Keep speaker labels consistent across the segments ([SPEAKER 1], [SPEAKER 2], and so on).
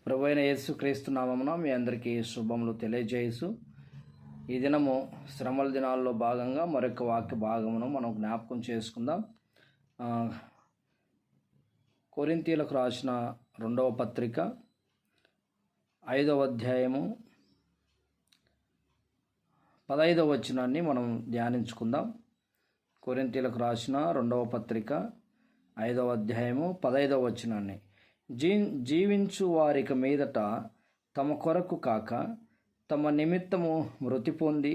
[SPEAKER 1] ప్రభువైన యేసుక్రీస్తు నామమున మీ అందరికీ శుభములు తెలియజేయసు. ఈ దినము శ్రమల దినాల్లో భాగంగా మరొక వాక్య భాగమును మనం జ్ఞాపకం చేసుకుందాం. కొరింథీయులకు రాసిన 2వ పత్రిక 5వ అధ్యాయము 15వ వచనాన్ని మనం ధ్యానించుకుందాం. కొరింథీయులకు రాసిన 2వ పత్రిక 5వ అధ్యాయము 15వ వచనాన్ని. జీవించు వారిక మీదట తమ కొరకు కాక తమ నిమిత్తము మృతి పొంది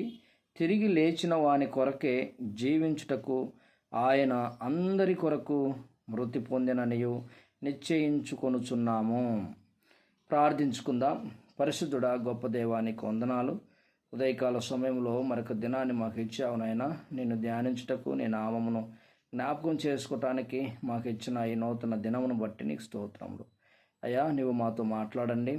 [SPEAKER 1] తిరిగి లేచిన వాని కొరకే జీవించుటకు ఆయన అందరి కొరకు మృతి పొందిననియు నిశ్చయించుకొనుచున్నాము. ప్రార్థించుకుందాం. పరిశుద్ధుడా, గొప్ప దేవానికి వందనాలు. ఉదయకాల సమయంలో మరొక దినాన్ని మాకు ఇచ్చావు నాయనా. నిన్ను ధ్యానించుటకు, నీ నామమును జ్ఞాపకం చేసుకోవటానికి మాకు ఇచ్చిన ఈ నూతన దినమును బట్టి నీకు స్తోత్రములు. అయ్యా, నీవు మాతో మాట్లాడండి.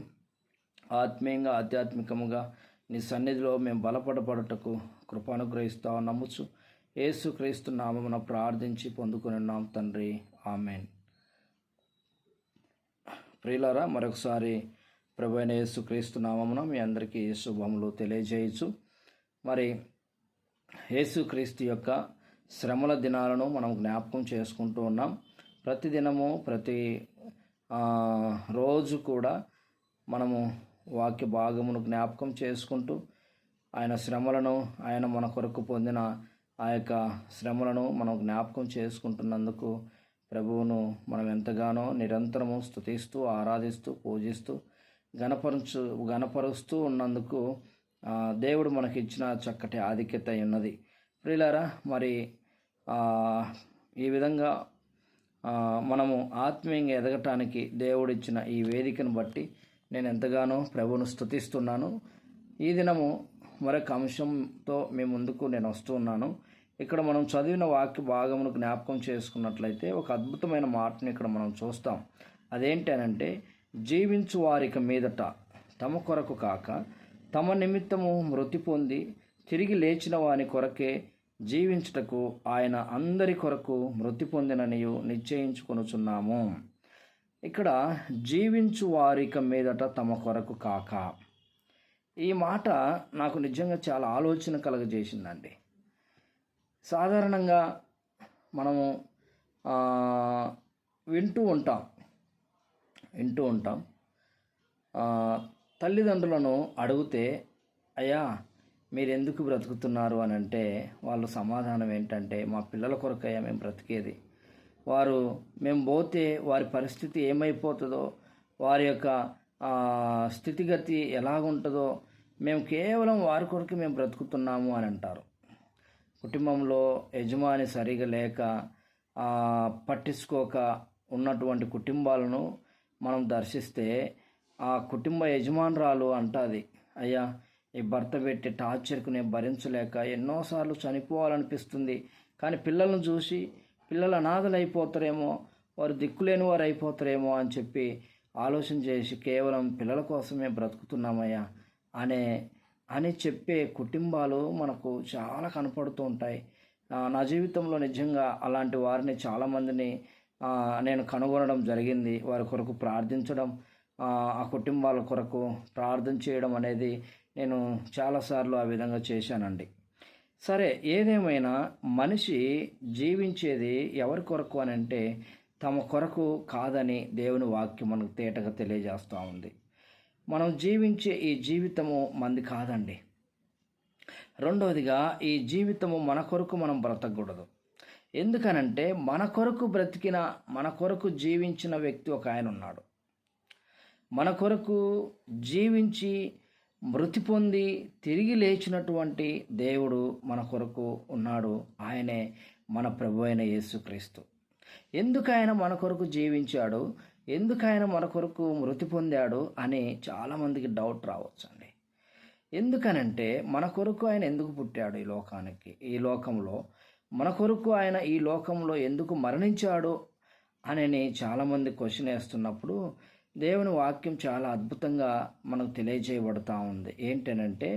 [SPEAKER 1] ఆత్మీయంగా, ఆధ్యాత్మికముగా నీ సన్నిధిలో మేము బలపడబడుటకు కృప అనుగ్రహిస్తావు నమ్ముచు యేసుక్రీస్తు నామమున ప్రార్థించి పొందుకుని ఉన్నాం తండ్రి, ఆమెన్. ప్రియులారా, మరొకసారి ప్రభువైన యేసుక్రీస్తు నామమున మీ అందరికీ శుభములు తెలియజేయచ్చు. మరి యేసుక్రీస్తు యొక్క శ్రమల దినాలను మనం జ్ఞాపకం చేసుకుంటూ ఉన్నాం. ప్రతిదినము ప్రతి రోజు కూడా మనము వాక్య భాగమును జ్ఞాపకం చేసుకుంటూ ఆయన శ్రమలను, ఆయన మన కొరకు పొందిన ఆ యొక్క శ్రమలను మనం జ్ఞాపకం చేసుకుంటున్నందుకు ప్రభువును ఎంతగానో నిరంతరము స్తుతిస్తూ, ఆరాధిస్తూ, పూజిస్తూ, గణపరుస్తూ ఉన్నందుకు దేవుడు మనకిచ్చిన చక్కటి ఆధిక్యత ఉన్నది. ప్రియులారా, మరి ఈ విధంగా మనము ఆత్మీయంగా ఎదగటానికి దేవుడిచ్చిన ఈ వేదికను బట్టి నేను ఎంతగానో ప్రభువును స్తుతిస్తున్నాను. ఈ దినము మరొక అంశంతో మీ ముందుకు నేను వస్తూ ఉన్నాను. ఇక్కడ మనం చదివిన వాక్య భాగమును జ్ఞాపకం చేసుకున్నట్లయితే ఒక అద్భుతమైన మాటను ఇక్కడ మనం చూస్తాం. అదేంటనంటే, జీవించు వారిక మీదట తమ కొరకు కాక తమ నిమిత్తము మృతి పొంది తిరిగి లేచిన వాని కొరకే జీవించుటకు ఆయన అందరి కొరకు మృతి పొందిననియు నిశ్చయించుకొనుచున్నాము. ఇక్కడ జీవించు వారిక మీదట తమ కొరకు కాక, ఈ మాట నాకు నిజంగా చాలా ఆలోచన కలగజేసిందండి. సాధారణంగా మనము వింటూ ఉంటాం తల్లిదండ్రులను అడిగితే, అయ్యా మీరు ఎందుకు బ్రతుకుతున్నారు అని అంటే వాళ్ళు సమాధానం ఏంటంటే, మా పిల్లల కొరకయ్యా మేము బ్రతికేది. మేము పోతే వారి పరిస్థితి ఏమైపోతుందో, వారి యొక్క స్థితిగతి ఎలాగుంటుందో, మేము కేవలం వారి కొరకు మేము బ్రతుకుతున్నాము అని అంటారు. కుటుంబంలో యజమాని సరిగా లేక పట్టించుకోక ఉన్నటువంటి కుటుంబాలను మనం దర్శిస్తే ఆ కుటుంబ యజమానురాలు అంటుంది, అయ్యా ఈ భర్త పెట్టి టార్చర్కు నేను భరించలేక ఎన్నోసార్లు చనిపోవాలనిపిస్తుంది. కానీ పిల్లలను చూసి పిల్లలు అనాథలు అయిపోతారేమో, వారు దిక్కులేని వారు అయిపోతారేమో అని చెప్పి ఆలోచన చేసి కేవలం పిల్లల కోసమే బ్రతుకుతున్నామయ్యా అని చెప్పే కుటుంబాలు మనకు చాలా కనపడుతూ ఉంటాయి. నా జీవితంలో నిజంగా అలాంటి వారిని చాలామందిని నేను కనుగొనడం జరిగింది. వారి కొరకు ప్రార్థించడం, ఆ కుటుంబాల కొరకు ప్రార్థన చేయడం అనేది నేను చాలాసార్లు ఆ విధంగా చేశానండి. సరే, ఏదేమైనా మనిషి జీవించేది ఎవరి కొరకు అని అంటే తమ కొరకు కాదని దేవుని వాక్యం మనకు తేటగా తెలియజేస్తూ ఉంది. మనం జీవించే ఈ జీవితము మంది కాదండి. రెండవదిగా, ఈ జీవితము మన కొరకు మనం బ్రతకూడదు. ఎందుకనంటే మన కొరకు జీవించిన వ్యక్తి ఒక ఆయన ఉన్నాడు. మన కొరకు జీవించి మృతి పొంది తిరిగి లేచినటువంటి దేవుడు మన కొరకు ఉన్నాడు. ఆయనే మన ప్రభువైన యేసుక్రీస్తు. ఎందుకు ఆయన మన కొరకు జీవించాడు, ఎందుకు ఆయన మన కొరకు మృతి పొందాడు అని చాలామందికి డౌట్ రావచ్చండి. ఎందుకనంటే మన కొరకు ఆయన ఎందుకు పుట్టాడు ఈ లోకంలో, మన కొరకు ఆయన ఈ లోకంలో ఎందుకు మరణించాడు అని చాలామంది క్వశ్చన్ వేస్తున్నప్పుడు దేవుని వాక్యం చాలా అద్భుతంగా మనకు తెలియజేయబడుతూ ఉంది. ఏంటనంటే,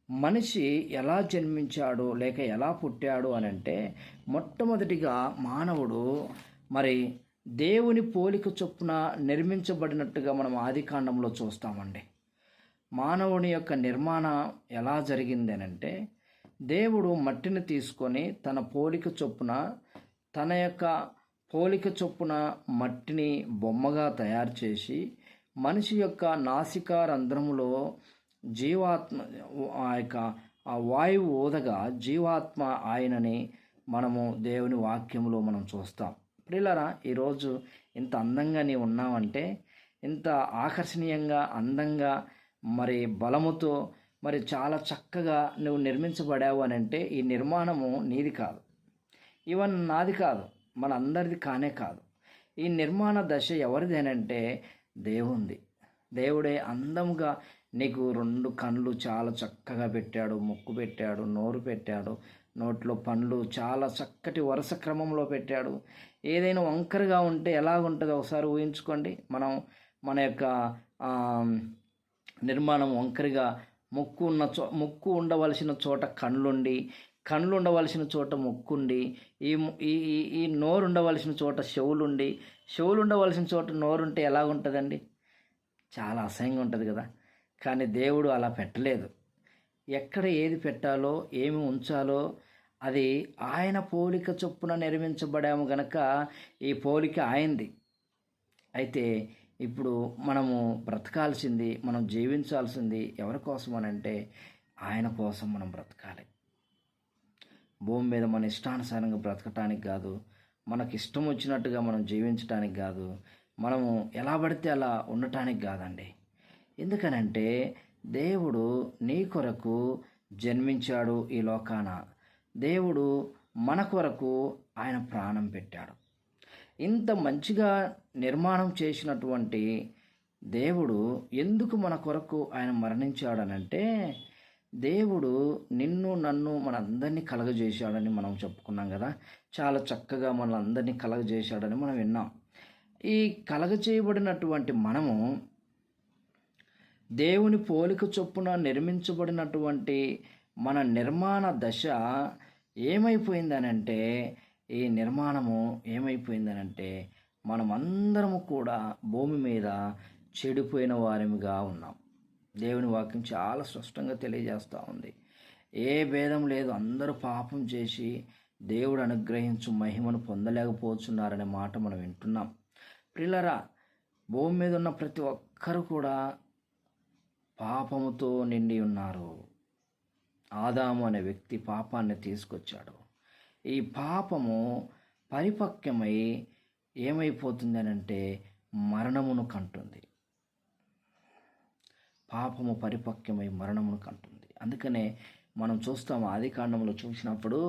[SPEAKER 1] మనిషి ఎలా జన్మించాడు లేక ఎలా పుట్టాడు అని అంటే, మొట్టమొదటిగా మానవుడు మరి దేవుని పోలిక చొప్పున నిర్మించబడినట్టుగా మనం ఆదికాండంలో చూస్తామండి. మానవుని యొక్క నిర్మాణం ఎలా జరిగింది అనంటే, దేవుడు మట్టిని తీసుకొని తన పోలిక చొప్పున, తన యొక్క పోలిక చొప్పున మట్టిని బొమ్మగా తయారు చేసి, మనిషి యొక్క నాసికా రంధ్రములో జీవాత్మ, ఆ యొక్క ఆ వాయువు ఊదగా జీవాత్మ ఆయనని మనము దేవుని వాక్యంలో మనం చూస్తాం. ప్రియులారా, ఈరోజు ఇంత అందంగా నీవు ఉన్నావంటే, ఇంత ఆకర్షణీయంగా, అందంగా, మరి బలముతో, మరి చాలా చక్కగా నువ్వు నిర్మించబడావు అని అంటే, ఈ నిర్మాణము నీది కాదు, ఈవెన్ నాది కాదు, మన అందరిది కానే కాదు. ఈ నిర్మాణ దశ ఎవరిదేనంటే దేవుంది. దేవుడే అందముగా నీకు 2 కళ్ళు చాలా చక్కగా పెట్టాడు, ముక్కు పెట్టాడు, నోరు పెట్టాడు, నోట్లో పండ్లు చాలా చక్కటి వరుస క్రమంలో పెట్టాడు. ఏదైనా వంకరగా ఉంటే ఎలాగుంటుందో ఒకసారి ఊహించుకోండి. మన యొక్క నిర్మాణం వంకరిగా, ముక్కు ఉండవలసిన చోట కళ్ళుండి, కళ్ళు ఉండవలసిన చోట ముక్కుండి, ఈ ఈ ఈ నోరు ఉండవలసిన చోట చెవులుండి, చెవులు ఉండవలసిన చోట నోరుంటే ఎలాగుంటుందండి? చాలా అసహ్యంగా ఉంటుంది కదా. కానీ దేవుడు అలా పెట్టలేదు. ఎక్కడ ఏది పెట్టాలో, ఏమి ఉంచాలో అది ఆయన పోలిక చొప్పున నిర్మించబడాము గనక ఈ పోలిక ఆయనది. అయితే ఇప్పుడు మనము బ్రతకాల్సింది, మనం జీవించాల్సింది ఎవరి కోసం అనంటే ఆయన కోసం మనం బ్రతకాలి. భూమి మీద మన ఇష్టానుసారంగా బ్రతకటానికి కాదు, మనకి ఇష్టం వచ్చినట్టుగా మనం జీవించటానికి కాదు, మనము ఎలా పడితే అలా ఉండటానికి కాదండి. ఎందుకనంటే దేవుడు నీ కొరకు జన్మించాడు ఈ లోకాన. దేవుడు మన కొరకు ఆయన ప్రాణం పెట్టాడు. ఇంత మంచిగా నిర్మాణం చేసినటువంటి దేవుడు ఎందుకు మన కొరకు ఆయన మరణించాడనంటే, దేవుడు నిన్ను నన్ను మనందరినీ కలగజేశాడని మనం చెప్పుకున్నాం కదా. చాలా చక్కగా మనందరినీ కలగజేశాడని మనం విన్నాం. ఈ కలగజేయబడినటువంటి మనము దేవుని పోలిక చొప్పున నిర్మించబడినటువంటి మన నిర్మాణ దశ ఏమైపోయిందనంటే, ఈ నిర్మాణము ఏమైపోయిందనంటే మనమందరము కూడా భూమి మీద చెడిపోయిన వారిగా ఉన్నాం. దేవుని వాక్యం చాలా స్పష్టంగా తెలియజేస్తూ ఉంది. ఏ భేదం లేదు, అందరూ పాపం చేసి దేవుడు అనుగ్రహించు మహిమను పొందలేకపోతున్నారనే మాట మనం వింటున్నాం. ప్రియులారా, భూమి మీద ఉన్న ప్రతి ఒక్కరు కూడా పాపముతో నిండి ఉన్నారు. ఆదాము అనే వ్యక్తి పాపాన్ని తీసుకొచ్చాడు. ఈ పాపము పరిపక్వమై ఏమైపోతుంది అనంటే మరణమును కంటుంది. పాపము పరిపక్వమై మరణమును కంటుంది. అందుకనే మనం చూస్తాం, ఆదికాండంలో చూసినప్పుడు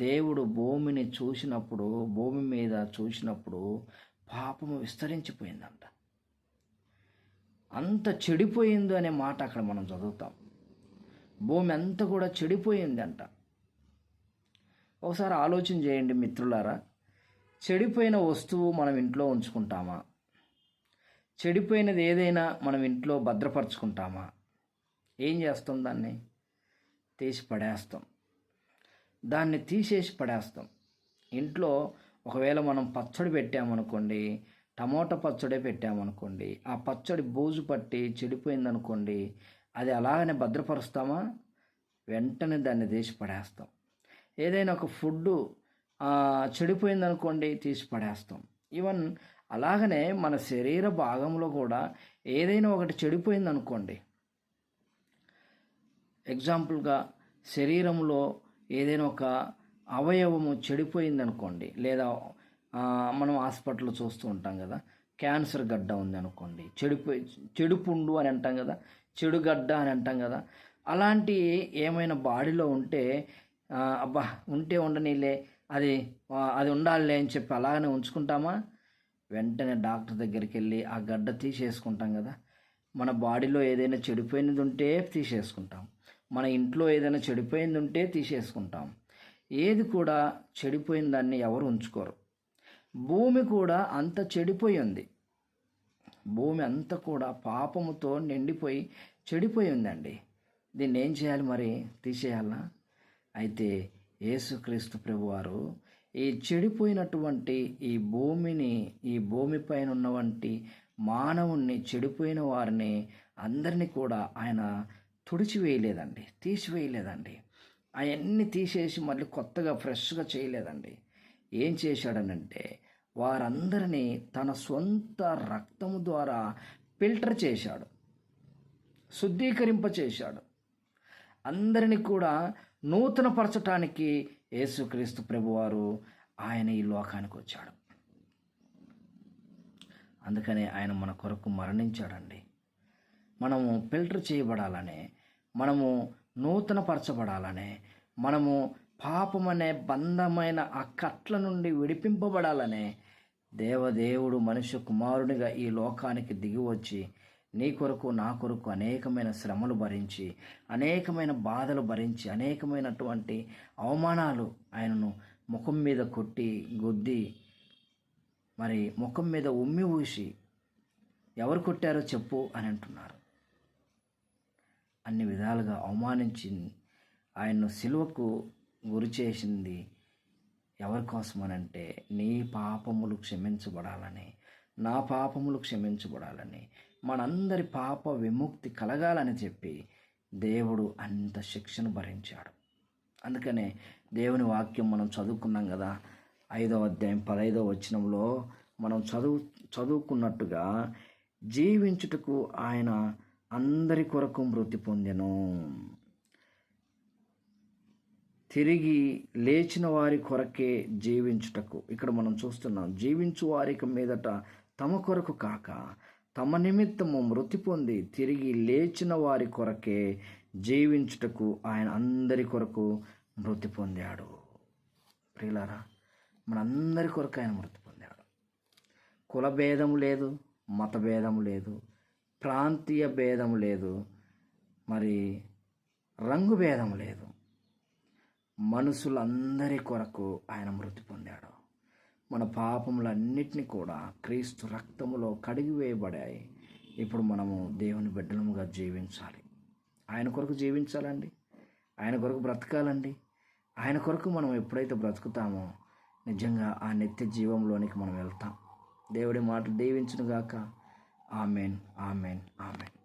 [SPEAKER 1] దేవుడు భూమిని చూసినప్పుడు, భూమి మీద చూసినప్పుడు పాపము విస్తరించిపోయిందంట. అంత చెడిపోయింది అనే మాట అక్కడ మనం చదువుతాం. భూమి అంతా కూడా చెడిపోయింది అంట. ఒకసారి ఆలోచన చేయండి మిత్రులారా, చెడిపోయిన వస్తువు మనం ఇంట్లో ఉంచుకుంటామా? చెడిపోయినది ఏదైనా మనం ఇంట్లో భద్రపరుచుకుంటామా? ఏం చేస్తాం? దాన్ని తీసి పడేస్తాం. దాన్ని తీసేసి పడేస్తాం. ఇంట్లో ఒకవేళ మనం పచ్చడి పెట్టామనుకోండి, టమోటా పచ్చడే పెట్టామనుకోండి, ఆ పచ్చడి బూజు పట్టి చెడిపోయిందనుకోండి, అది అలాగనే భద్రపరుస్తామా? వెంటనే దాన్ని తీసి పడేస్తాం. ఏదైనా ఒక ఫుడ్డు చెడిపోయిందనుకోండి, తీసి పడేస్తాం. ఈవెన్ అలాగనే మన శరీర భాగంలో కూడా ఏదైనా ఒకటి చెడిపోయిందనుకోండి, ఎగ్జాంపుల్గా శరీరంలో ఏదైనా ఒక అవయవము చెడిపోయిందనుకోండి, లేదా మనం హాస్పిటల్లో చూస్తూ ఉంటాం కదా, క్యాన్సర్ గడ్డ ఉంది అనుకోండి, చెడుపుండు అని అంటాం కదా, చెడుగడ్డ అని అంటాం కదా. అలాంటి ఏమైనా బాడీలో ఉంటే అబ్బా ఉంటే ఉండనీలే, అది ఉండాలిలే అని చెప్పి అలాగనే ఉంచుకుంటామా? వెంటనే డాక్టర్ దగ్గరికి వెళ్ళి ఆ గడ్డ తీసేసుకుంటాం కదా. మన బాడీలో ఏదైనా చెడిపోయినది ఉంటే తీసేసుకుంటాం, మన ఇంట్లో ఏదైనా చెడిపోయింది ఉంటే తీసేసుకుంటాం. ఏది కూడా చెడిపోయిన దాన్ని ఎవరు ఉంచుకోరు. భూమి కూడా అంత చెడిపోయి ఉంది. భూమి అంతా కూడా పాపముతో నిండిపోయి చెడిపోయి ఉందండి. దీన్ని ఏం చేయాలి మరి? తీసేయాలా? అయితే యేసుక్రీస్తు ప్రభువారు ఈ చెడిపోయినటువంటి ఈ భూమిపైన ఉన్నవంటి మానవుణ్ణి, చెడిపోయిన వారిని అందరినీ కూడా ఆయన తుడిచివేయలేదండి, తీసివేయలేదండి. అవన్నీ తీసేసి మళ్ళీ కొత్తగా ఫ్రెష్గా చేయలేదండి. ఏం చేశాడనంటే వారందరినీ తన సొంత రక్తము ద్వారా ఫిల్టర్ చేశాడు, శుద్ధీకరింపచేశాడు. అందరినీ కూడా నూతనపరచటానికి యేసుక్రీస్తు ప్రభువారు ఆయన ఈ లోకానికి వచ్చాడు. అందుకనే ఆయన మన కొరకు మరణించాడండి. మనము ఫిల్టర్ చేయబడాలనే, మనము నూతనపరచబడాలనే, మనము పాపమనే బంధమైన ఆ కట్ల నుండి విడిపింపబడాలనే దేవదేవుడు మనుష్య కుమారునిగా ఈ లోకానికి దిగి వచ్చి నీ కొరకు నా కొరకు అనేకమైన శ్రమలు భరించి, అనేకమైన బాధలు భరించి, అనేకమైనటువంటి అవమానాలు ఆయనను ముఖం మీద కొట్టి గుద్ది, మరి ముఖం మీద ఉమ్మి ఊసి ఎవరు కొట్టారో చెప్పు అని అంటున్నారు. అన్ని విధాలుగా అవమానించి ఆయన్ను సిలువకు గురి చేసింది ఎవరి కోసమనంటే నీ పాపములు క్షమించబడాలని, నా పాపములు క్షమించబడాలని, మనందరి పాప విముక్తి కలగాలని చెప్పి దేవుడు అంత శిక్షను భరించాడు. అందుకనే దేవుని వాక్యం మనం చదువుకున్నాం కదా, 5వ అధ్యాయం 15వ వచనంలో మనం చదువుకున్నట్టుగా జీవించుటకు ఆయన అందరి కొరకు మృతి పొందెను, తిరిగి లేచిన వారి కొరకే జీవించుటకు. ఇక్కడ మనం చూస్తున్నాం, జీవించు వారికి మీదట తమ కొరకు కాక తమ నిమిత్తము మృతి పొంది తిరిగి లేచిన వారి కొరకే జీవించుటకు ఆయన అందరి కొరకు మృతి పొందాడు. ప్రియులారా, మనందరి కొరకు ఆయన మృతి పొందాడు. కుల భేదం లేదు, మత భేదం లేదు, ప్రాంతీయ భేదం లేదు, మరి రంగు భేదం లేదు. మనుషులందరి కొరకు ఆయన మృతి పొందాడు. మన పాపములన్నిటినీ కూడా క్రీస్తు రక్తములో కడిగి వేయబడాయి. ఇప్పుడు మనము దేవుని బిడ్డలముగా జీవించాలి. ఆయన కొరకు జీవించాలండి, ఆయన కొరకు బ్రతకాలండి. ఆయన కొరకు మనం ఎప్పుడైతే బ్రతుకుతామో నిజంగా ఆ నిత్య జీవంలోనికి మనం వెళ్తాం. దేవుడి మాట దీవించునుగాక. Amen, amen, amen.